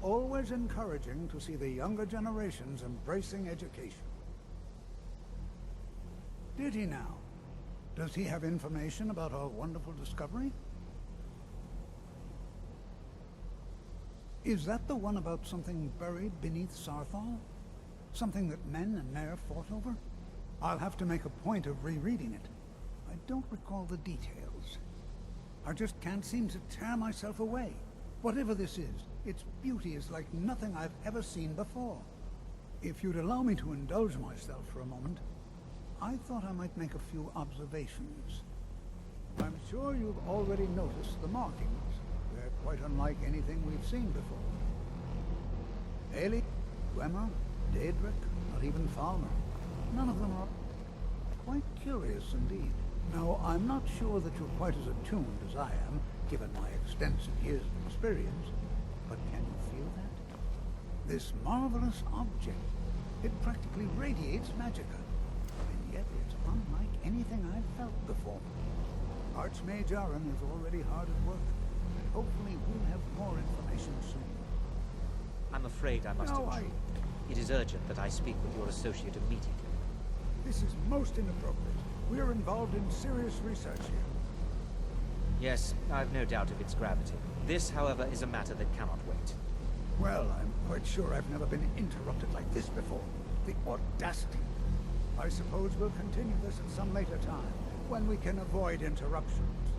always encouraging to see the younger generations embracing education. Did he now? Does he have information about our wonderful discovery? Is that the one about something buried beneath Sarthal? Something that men and Nair fought over? I'll have to make a point of rereading it. I don't recall the details. I just can't seem to tear myself away. Whatever this is, its beauty is like nothing I've ever seen before. If you'd allow me to indulge myself for a moment, I thought I might make a few observations. I'm sure you've already noticed the markings. They're quite unlike anything we've seen before. Ailey, Gwemmer, Daedric, not even Falmer. None of them are quite curious indeed. Now, I'm not sure that you're quite as attuned as I am, given my extensive years of experience, but can you feel that? This marvelous object, it practically radiates magicka, and yet it's unlike anything I've felt before. Archmage Aaron is already hard at work, and hopefully we'll have more information soon. I'm afraid I must intrude. It is urgent that I speak with your associate immediately. This is most inappropriate. We are involved in serious research here. Yes, I've no doubt of its gravity. This, however, is a matter that cannot wait. Well, I'm quite sure I've never been interrupted like this before. The audacity. I suppose we'll continue this at some later time, when we can avoid interruptions.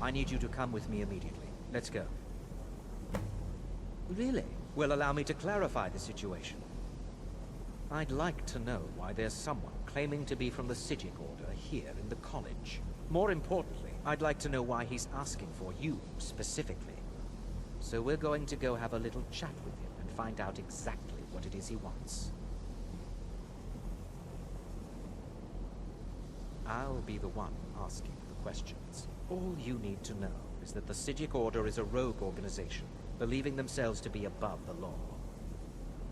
I need you to come with me immediately. Let's go. Really? Well, allow me to clarify the situation. I'd like to know why there's someone claiming to be from the Psijic Order here in the college. More importantly, I'd like to know why he's asking for you, specifically. So we're going to go have a little chat with him and find out exactly what it is he wants. I'll be the one asking the questions. All you need to know is that the Psijic Order is a rogue organization, believing themselves to be above the law.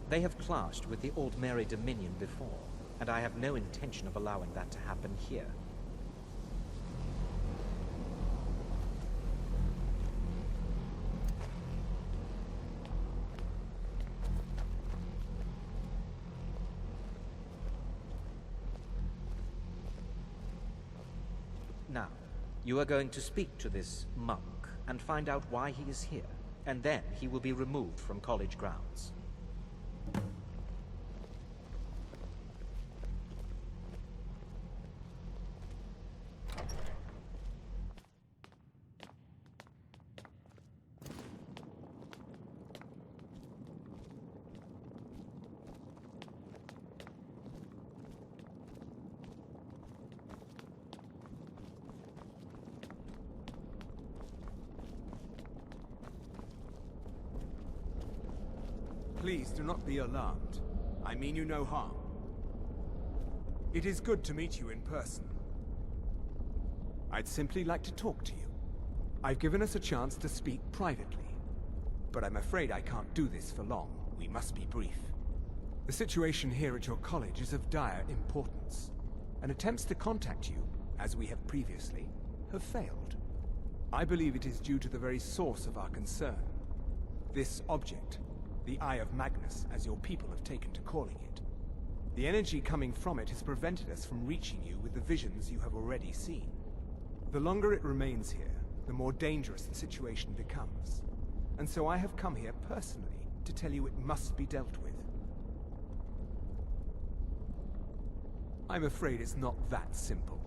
They have clashed with the Aldmeri Dominion before, and I have no intention of allowing that to happen here. Now, you are going to speak to this monk and find out why he is here, and then he will be removed from college grounds. Please do not be alarmed. I mean you no harm. It is good to meet you in person. I'd simply like to talk to you. I've given us a chance to speak privately, but I'm afraid I can't do this for long. We must be brief. The situation here at your college is of dire importance, and attempts to contact you, as we have previously, have failed. I believe it is due to the very source of our concern. This object, the Eye of Magnus, as your people have taken to calling it. The energy coming from it has prevented us from reaching you with the visions you have already seen. The longer it remains here, the more dangerous the situation becomes. And so I have come here personally to tell you it must be dealt with. I'm afraid it's not that simple.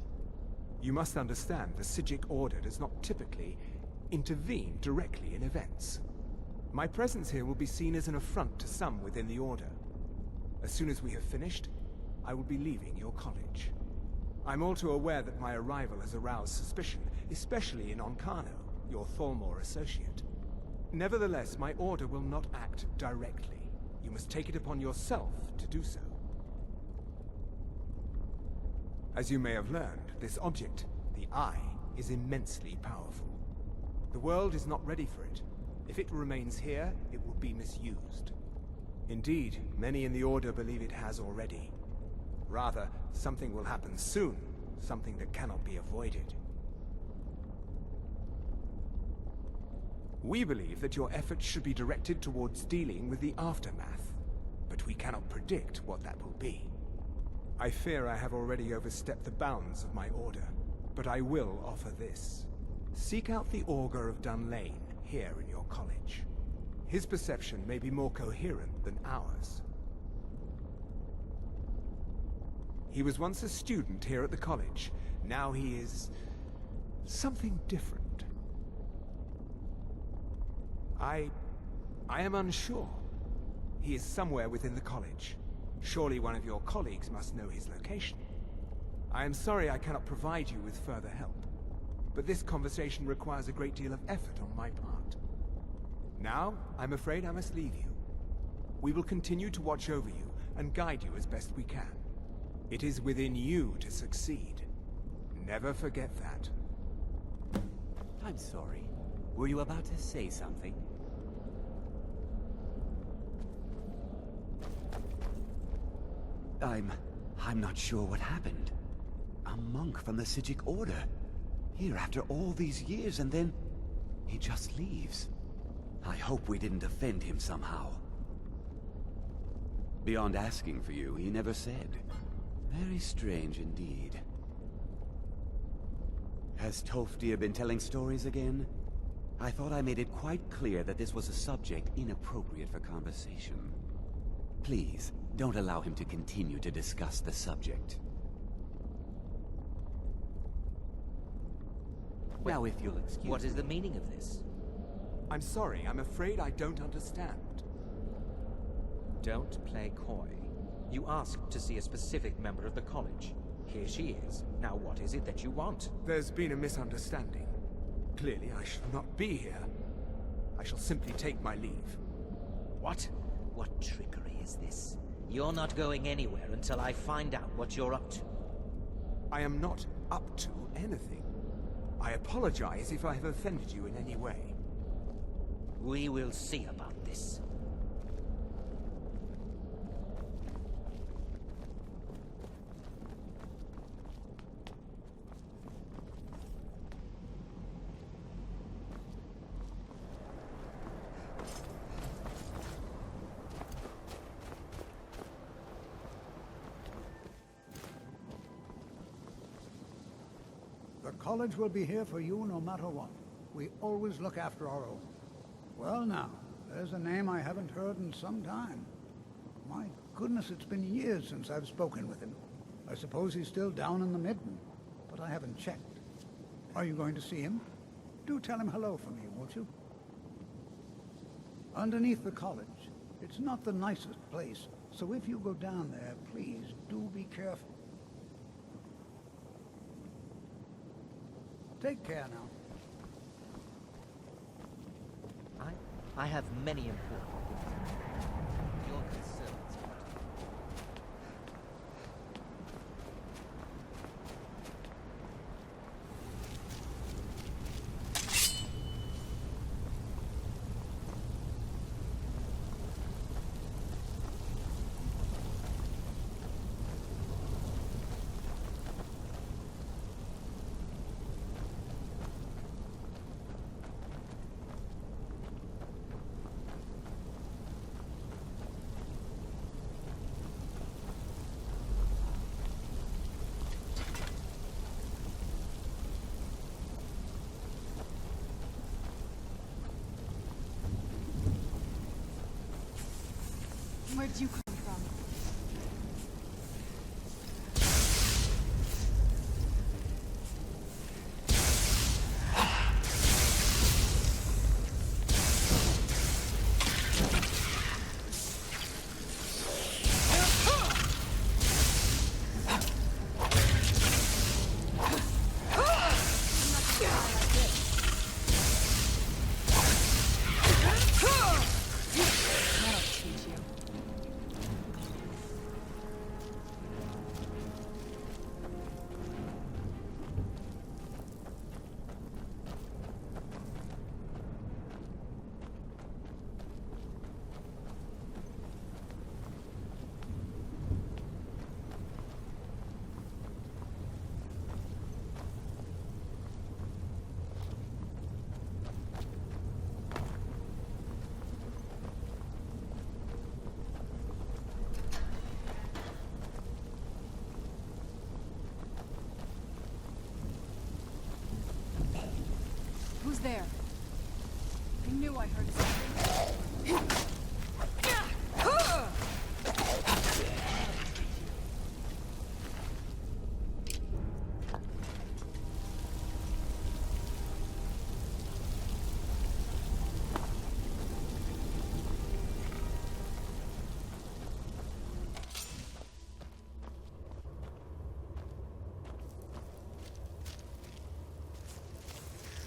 You must understand the Psijic Order does not typically intervene directly in events. My presence here will be seen as an affront to some within the Order. As soon as we have finished, I will be leaving your college. I'm all too aware that my arrival has aroused suspicion, especially in Onkano, your Thalmor associate. Nevertheless, my Order will not act directly. You must take it upon yourself to do so. As you may have learned, this object, the Eye, is immensely powerful. The world is not ready for it. If it remains here, it will be misused. Indeed, many in the Order believe it has already. Rather, something will happen soon, something that cannot be avoided. We believe that your efforts should be directed towards dealing with the aftermath, but we cannot predict what that will be. I fear I have already overstepped the bounds of my order, but I will offer this. Seek out the Augur of Dunlane here in your college. His perception may be more coherent than ours. He was once a student here at the college. Now he is something different. I am unsure. He is somewhere within the college. Surely one of your colleagues must know his location. I am sorry I cannot provide you with further help, but this conversation requires a great deal of effort on my part. Now, I'm afraid I must leave you. We will continue to watch over you and guide you as best we can. It is within you to succeed. Never forget that. I'm sorry. Were you about to say something? I'm not sure what happened. A monk from the Sijic Order. Here after all these years, and then he just leaves. I hope we didn't offend him somehow. Beyond asking for you, he never said. Very strange indeed. Has Toftir been telling stories again? I thought I made it quite clear that this was a subject inappropriate for conversation. Please, don't allow him to continue to discuss the subject. Now, if you'll excuse me. What is the meaning of this? I'm sorry, I'm afraid I don't understand. Don't play coy. You asked to see a specific member of the college. Here she is. Now what is it that you want? There's been a misunderstanding. Clearly I shall not be here. I shall simply take my leave. What? What trickery is this? You're not going anywhere until I find out what you're up to. I am not up to anything. I apologize if I have offended you in any way. We will see about this. The college will be here for you no matter what. We always look after our own. Well now, there's a name I haven't heard in some time. My goodness, it's been years since I've spoken with him. I suppose he's still down in the Midden, but I haven't checked. Are you going to see him? Do tell him hello for me, won't you? Underneath the college. It's not the nicest place, so if you go down there, please do be careful. Take care now. I have many important things. Your concerns. Where did you come from? That'll teach you.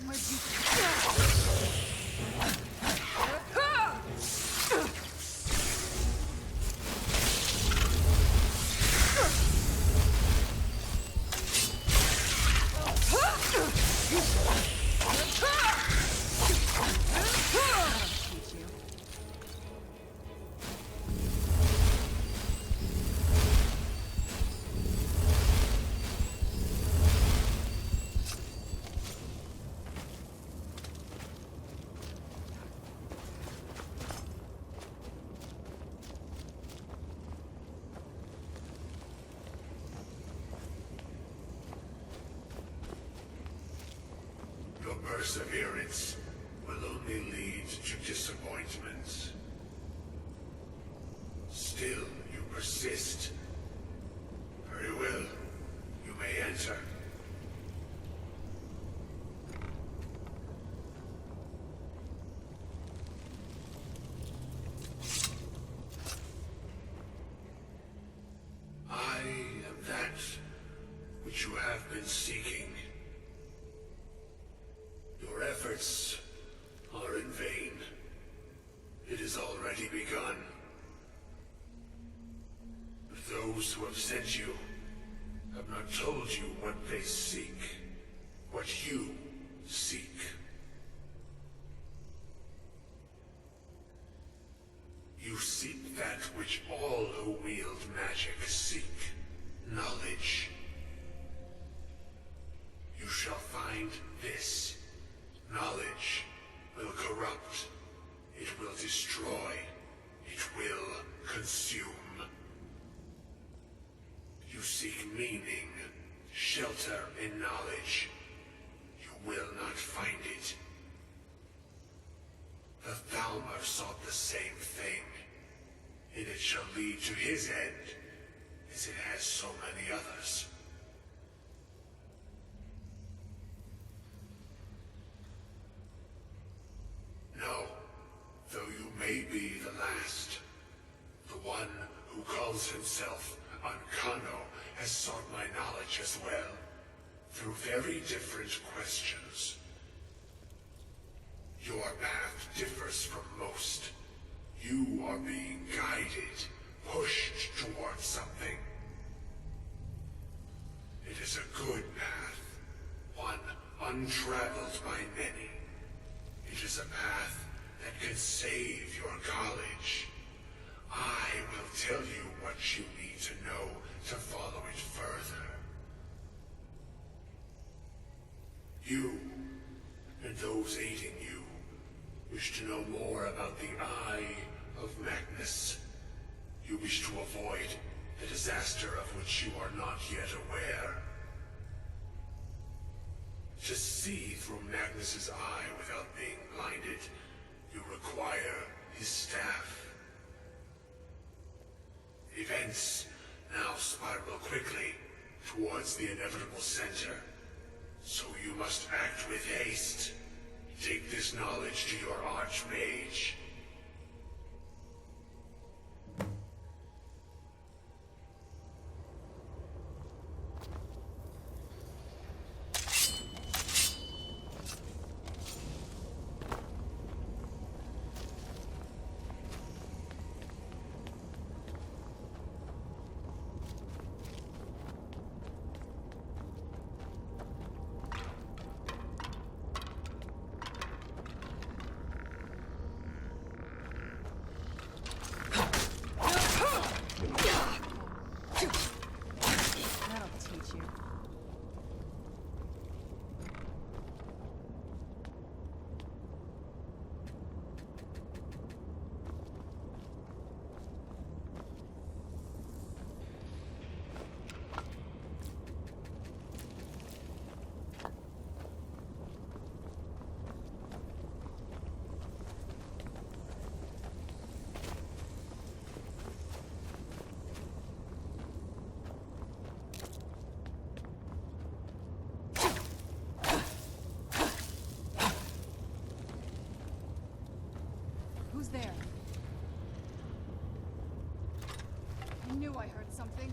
my beak. Your perseverance will only lead to disappointments. Still, you persist. Very well. You may enter. I am that which you have been seeking. Your efforts are in vain. It has already begun. Those who have sent you have not told you what they seek, what you seek. You seek that which all who wield magic seek, knowledge. You shall find this. Knowledge will corrupt. It will destroy. It will consume. You seek meaning, shelter in knowledge. You will not find it. The Thalmor sought the same thing, and it shall lead to his end, as it has so many others. No, though you may be the last, the one who calls himself Ancano has sought my knowledge as well, through very different questions. Your path differs from most. You are being guided, pushed towards something. It is a good path, one untraveled by many. It is a path that can save your college. I will tell you what you need to know to follow it further. You, and those aiding you, wish to know more about the Eye of Magnus. You wish to avoid the disaster of which you are not yet aware. To see through Magnus's eye without being blinded, you require his staff. Events now spiral quickly towards the inevitable center, so you must act with haste. Take this knowledge to your Archmage. Who's there? I knew I heard something.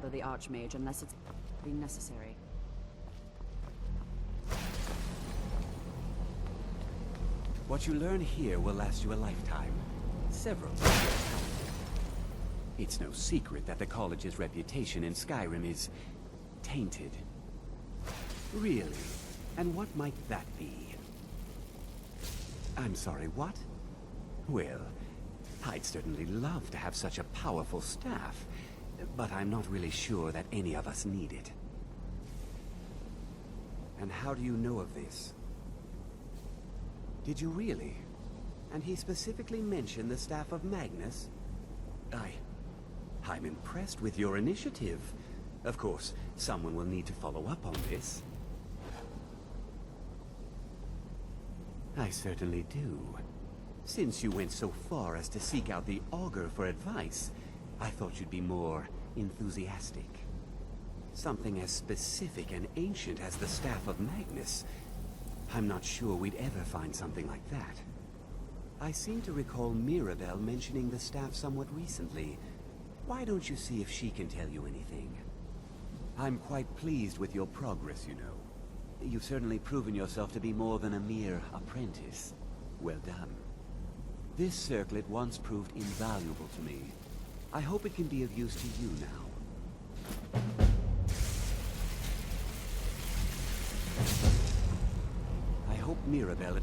bother the Archmage unless it's necessary. What you learn here will last you a lifetime. Several. It's no secret that the college's reputation in Skyrim is tainted. Really? And what might that be? I'm sorry, what? Well, I'd certainly love to have such a powerful staff, but I'm not really sure that any of us need it. And how do you know of this? Did you really? And he specifically mentioned the staff of Magnus? I'm impressed with your initiative. Of course, someone will need to follow up on this. I certainly do. Since you went so far as to seek out the Augur for advice, I thought you'd be more enthusiastic. Something as specific and ancient as the Staff of Magnus. I'm not sure we'd ever find something like that. I seem to recall Mirabelle mentioning the staff somewhat recently. Why don't you see if she can tell you anything? I'm quite pleased with your progress, you know. You've certainly proven yourself to be more than a mere apprentice. Well done. This circlet once proved invaluable to me. I hope it can be of use to you now. I hope Mirabelle